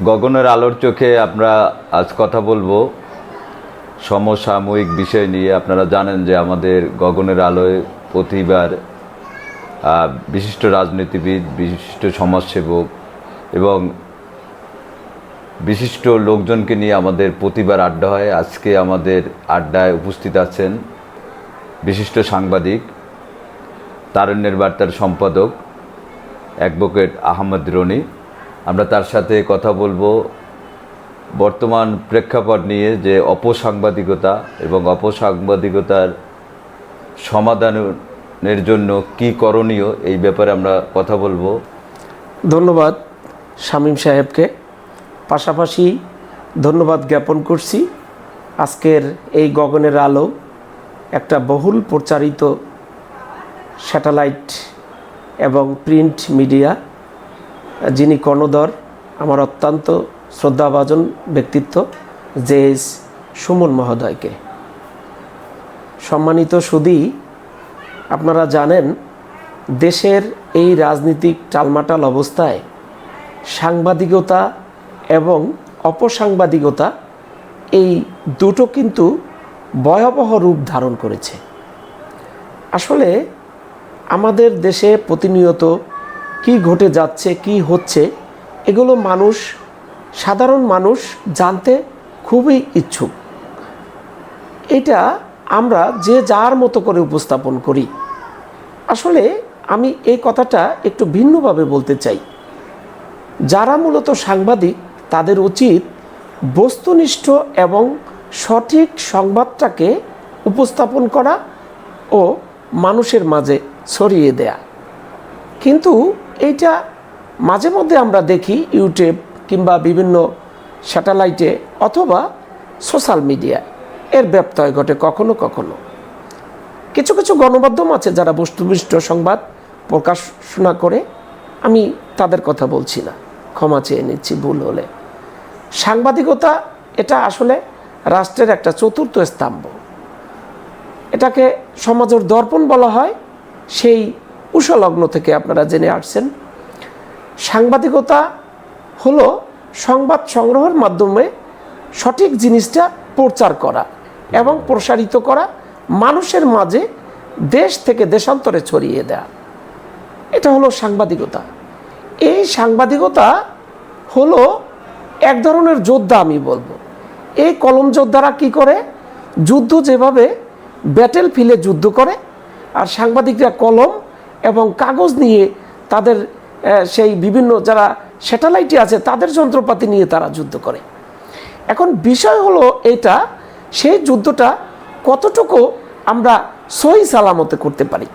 গগনের আলোর চোখে আমরা আজ কথা বলবো সমসাময়িক বিষয় নিয়ে। আপনারা জানেন যে আমাদের গগনের আলোয় প্রতিবার বিশিষ্ট রাজনীতিবিদ, বিশিষ্ট সমাজসেবক এবং বিশিষ্ট লোকজনকে নিয়ে আমাদের প্রতিবার আড্ডা হয়। আজকে আমাদের আড্ডায় উপস্থিত আছেন বিশিষ্ট সাংবাদিক, তারুণ্যের বার্তার সম্পাদক অ্যাডভোকেট আহমদ রনি। আমরা তার সাথে কথা বলবো বর্তমান প্রেক্ষাপট নিয়ে, যে অপসাংবাদিকতা এবং অপসাংবাদিকতার সমাধানের জন্য কি করণীয়, এই ব্যাপারে আমরা কথা বলবো। ধন্যবাদ শামীম সাহেবকে, পাশাপাশি ধন্যবাদ জ্ঞাপন করছি আজকের এই গগনের আলো একটা বহুল প্রচারিত স্যাটেলাইট এবং প্রিন্ট মিডিয়া, যিনি কর্ণধর আমার অত্যন্ত শ্রদ্ধাভাজন ব্যক্তিত্ব জেএস সুমন মহোদয়কে। সম্মানিত সুধী, আপনারা জানেন দেশের এই রাজনীতিক টালমাটাল অবস্থায় সাংবাদিকতা এবং অপসাংবাদিকতা এই দুটো কিন্তু ভয়াবহ রূপ ধারণ করেছে। আসলে আমাদের দেশে প্রতিনিয়ত কি ঘটে যাচ্ছে, কি হচ্ছে, এগুলো সাধারণ মানুষ জানতে খুবই ইচ্ছুক। এটা আমরা যে যার মতো করে উপস্থাপন করি। আসলে আমি এই কথাটা একটু ভিন্নভাবে বলতে চাই। যারা মূলত সাংবাদিক, তাদের উচিত বস্তুনিষ্ঠ এবং সঠিক সংবাদটাকে উপস্থাপন করা ও মানুষের মাঝে ছড়িয়ে দেয়া। কিন্তু এইটা মাঝে মধ্যে আমরা দেখি ইউটিউব কিংবা বিভিন্ন স্যাটেলাইটে অথবা সোশ্যাল মিডিয়ায় এর ব্যত্যয় ঘটে কখনো কখনো। কিছু কিছু গণমাধ্যম আছে যারা বস্তুনিষ্ঠ সংবাদ প্রকাশনা করে, আমি তাদের কথা বলছি না, ক্ষমা চেয়ে নিচ্ছি ভুল হলে। সাংবাদিকতা এটা আসলে রাষ্ট্রের একটা চতুর্থ স্তম্ভ। এটাকে সমাজের দর্পণ বলা হয়, সেই উষলগ্ন থেকে আপনারা জেনে আসছেন। সাংবাদিকতা হলো সংবাদ সংগ্রহের মাধ্যমে সঠিক জিনিসটা প্রচার করা এবং প্রসারিত করা, মানুষের মাঝে দেশ থেকে দেশান্তরে ছড়িয়ে দেয়া। এটা হলো সাংবাদিকতা। এই সাংবাদিকতা হলো এক ধরনের যোদ্ধা, আমি বলবো। এই কলম যোদ্ধারা কি করে, যুদ্ধ যেভাবে ব্যাটেল ফিল্ডে যুদ্ধ করে, আর সাংবাদিকরা কলম এবং কাগজ নিয়ে তাদের সেই বিভিন্ন যারা স্যাটেলাইটে আছে তাদের যন্ত্রপাতি নিয়ে তারা যুদ্ধ করে। এখন বিষয় হলো এটা, সেই যুদ্ধটা কতটুকু আমরা সহি সালামতে করতে পারি,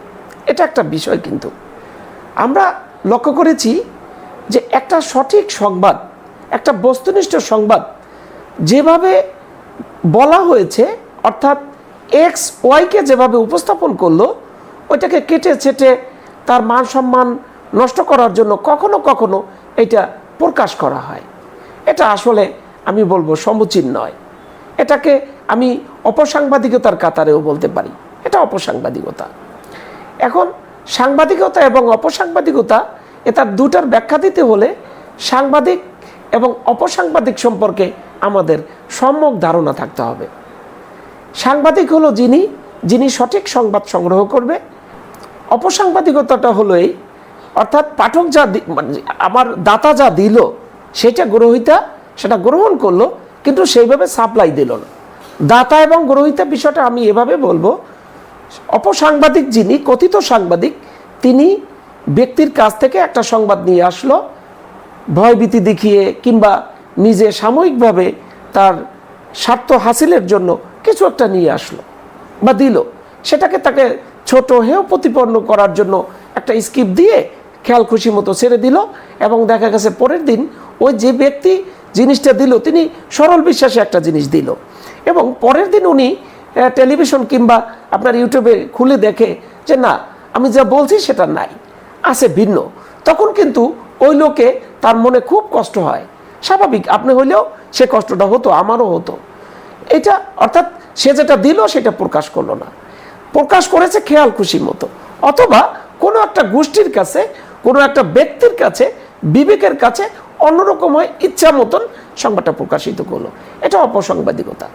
এটা একটা বিষয়। কিন্তু আমরা লক্ষ্য করেছি যে একটা সঠিক সংবাদ, একটা বস্তুনিষ্ঠ সংবাদ যেভাবে বলা হয়েছে, অর্থাৎ এক্স ওয়াইকে যেভাবে উপস্থাপন করলো, ওইটাকে কেটে ছেটে তার মান সম্মান নষ্ট করার জন্য কখনো কখনো এটা প্রকাশ করা হয়। এটা আসলে আমি বলবো সমুচীন নয়। এটাকে আমি অপসাংবাদিকতার কাতারেও বলতে পারি, এটা অপসাংবাদিকতা। এখন সাংবাদিকতা এবং অপসাংবাদিকতা, এটার দুটার ব্যাখ্যা দিতে হলে সাংবাদিক এবং অপসাংবাদিক সম্পর্কে আমাদের সম্যক ধারণা থাকতে হবে। সাংবাদিক হলো যিনি সঠিক সংবাদ সংগ্রহ করবে। অপসাংবাদিকতাটা হলো এই, অর্থাৎ পাঠক আমার দাতা যা দিল সেটা গ্রহীতা সেটা গ্রহণ করলো, কিন্তু সেইভাবে সাপ্লাই দিল না। দাতা এবং গ্রহীতা বিষয়টা আমি এভাবে বলবো, অপসাংবাদিক যিনি কথিত সাংবাদিক, তিনি ব্যক্তির কাছ থেকে একটা সংবাদ নিয়ে আসলো, ভয়ভীতি দেখিয়ে কিংবা নিজে সাময়িকভাবে তার স্বার্থ হাসিলের জন্য কিছু একটা নিয়ে আসলো বা দিল, সেটাকে তাকে ছোট হেয় প্রতিপন্ন করার জন্য একটা স্ক্রিপ্ট দিয়ে খেয়াল খুশি মতো ছেড়ে দিল, এবং দেখা গেছে পরের দিন ওই যে ব্যক্তি জিনিসটা দিল তিনি সরল বিশ্বাসে একটা জিনিস দিল, এবং পরের দিন উনি টেলিভিশন কিংবা আপনার ইউটিউবে খুলে দেখে যে না, আমি যা বলছি সেটা নাই, আছে ভিন্ন। তখন কিন্তু ওই লোকে তার মনে খুব কষ্ট হয়। স্বাভাবিক, আপনি হইলেও সে কষ্টটা হতো, আমারও হতো। এটা অর্থাৎ সে যেটা দিল সেটা প্রকাশ করলো না, প্রকাশ করেছে খেয়াল খুশির মতো, অথবা কোনো একটা গোষ্ঠীর কাছে, কোনো একটা ব্যক্তির কাছে, বিবেকের কাছে অন্যরকম হয়, ইচ্ছা মতন সংবাদটা প্রকাশিত করলো, এটা অপসাংবাদিকতা।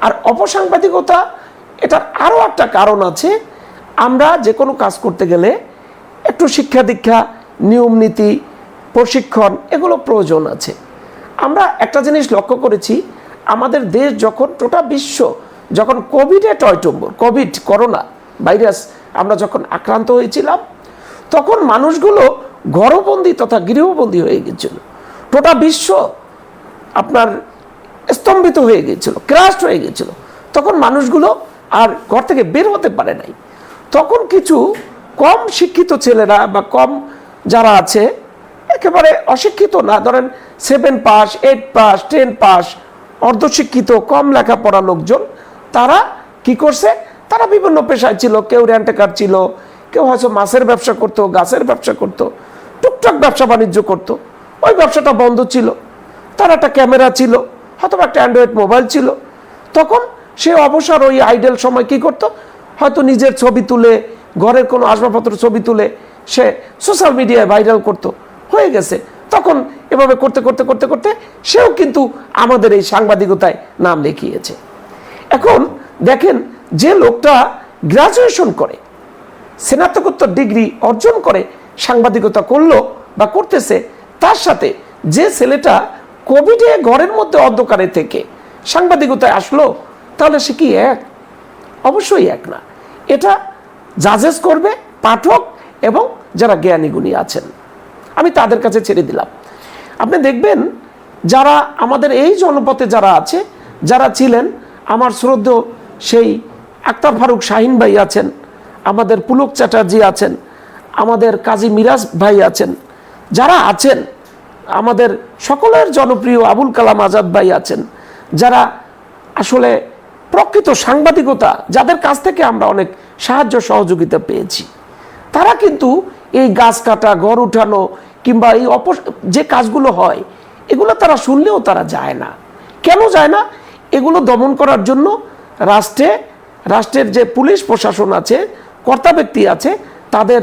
আর অপসাংবাদিকতা এটার আরও একটা কারণ আছে, আমরা যে কোনো কাজ করতে গেলে একটু শিক্ষা দীক্ষা, নিয়ম নীতি, প্রশিক্ষণ এগুলো প্রয়োজন আছে। আমরা একটা জিনিস লক্ষ্য করেছি, আমাদের দেশ যখন টোটা বিশ্ব যখন কোভিডে টয়টম্বর, করোনা ভাইরাস আমরা যখন আক্রান্ত হয়েছিলাম, তখন মানুষগুলো ঘরবন্দি তথা গৃহবন্দী হয়ে গেছিল। টোটা বিশ্ব আপনার স্তম্ভিত হয়ে গিয়েছিল, ক্রাশ হয়ে গিয়েছিল। তখন মানুষগুলো আর ঘর থেকে বের হতে পারে নাই। তখন কিছু কম শিক্ষিত ছেলেরা বা কম যারা আছে, একেবারে অশিক্ষিত না, ধরেন 7 পাস, 8 পাস, 10 পাস, অর্ধশিক্ষিত কম লেখাপড়া লোকজন, তারা কি করছে, তারা বিভিন্ন পেশায় ছিল। কেউ রেন্টেকার ছিল, কেউ হয়তো মাছের ব্যবসা করতো, গাছের ব্যবসা করতো, টুকটাক ব্যবসা বাণিজ্য করতো। ওই ব্যবসাটা বন্ধ ছিল, তার একটা ক্যামেরা ছিল, হয়তো একটা অ্যান্ড্রয়েড মোবাইল ছিল। তখন সে অবসর ওই আইডল সময় কি করত, হয়তো নিজের ছবি তুলে, ঘরের কোনো আসবাবপত্র ছবি তুলে সে সোশ্যাল মিডিয়ায় ভাইরাল করত, হয়ে গেছে। তখন এভাবে করতে করতে করতে করতে সেও কিন্তু আমাদের এই সাংবাদিকতায় নাম লিখিয়েছে। এখন দেখেন, যে লোকটা গ্রাজুয়েশন করে, স্নাতকোত্তর ডিগ্রি অর্জন করে সাংবাদিকতা করলো বা করতেছে, তার সাথে যে ছেলেটা কোভিডে ঘরের মধ্যে অন্ধকারে থেকে সাংবাদিকতায় আসলো, তাহলে সে কি এক? অবশ্যই এক না। এটা জাজেস করবে পাঠক এবং যারা জ্ঞানী গুণী আছেন, আমি তাদের কাছে ছেড়ে দিলাম। আপনি দেখবেন যারা আমাদের এই জনপথে যারা আছে, যারা ছিলেন, আমার শ্রদ্ধেয় সেই আক্তার ফারুক শাহিন ভাই আছেন, আমাদের পুলক চ্যাটার্জি আছেন, আমাদের কাজী মিরাজ ভাই আছেন, যারা আছেন আমাদের সকলের জনপ্রিয় আবুল কালাম আজাদ ভাই আছেন, যারা আসলে প্রকৃত সাংবাদিকতা, যাদের কাছ থেকে আমরা অনেক সাহায্য সহযোগিতা পেয়েছি, তারা কিন্তু এই গাছ কাটা, ঘর উঠানো কিংবা এই যে কাজগুলো হয়, এগুলো তারা শুনলেও তারা যায় না। কেন যায় না? এগুলো দমন করার জন্য রাষ্ট্রের যে পুলিশ প্রশাসন আছে, কর্তা ব্যক্তি আছে, তাদের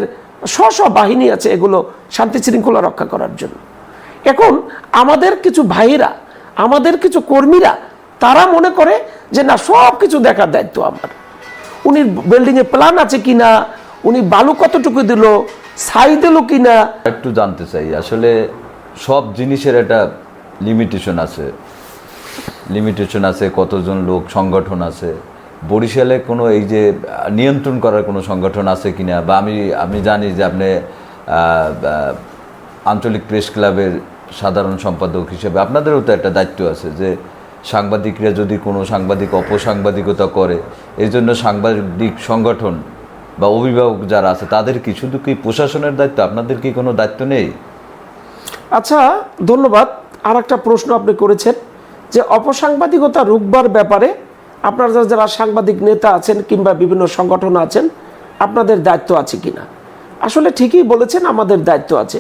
স্ব বাহিনী আছে এগুলো শান্তি শৃঙ্খলা রক্ষা করার জন্য। এখন আমাদের কিছু ভাইরা, আমাদের কিছু কর্মীরা, তারা মনে করে যে না, সব কিছু দেখার দায়িত্ব আমার। উনি বিল্ডিংয়ে প্ল্যান আছে কিনা, উনি বালু কতটুকু দিল, ছাই দিল কিনা। একটু জানতে চাই, আসলে সব জিনিসের একটা লিমিটেশন আছে, কতজন লোক সংগঠন আছে। বরিশালে কোনো এই যে নিয়ন্ত্রণ করার কোনো সংগঠন আছে কিনা, বা আমি জানি যে আপনি আঞ্চলিক প্রেস ক্লাবের সাধারণ সম্পাদক হিসেবে আপনাদেরও তো একটা দায়িত্ব আছে, যে সাংবাদিকরা যদি কোনো সাংবাদিক অপসাংবাদিকতা করে, এই জন্য সাংবাদিক সংগঠন বা অভিভাবক যারা আছে তাদের কি শুধু কি প্রশাসনের দায়িত্ব, আপনাদের কি কোনো দায়িত্ব নেই? আচ্ছা, ধন্যবাদ। আর একটা প্রশ্ন আপনি করেছেন যে অপসাংবাদিকতা রুখবার ব্যাপারে আপনারা যারা সাংবাদিক নেতা আছেন কিংবা বিভিন্ন সংগঠন আছেন, আপনাদের দায়িত্ব আছে কিনা। আসলে ঠিকই বলেছেন, আমাদের দায়িত্ব আছে।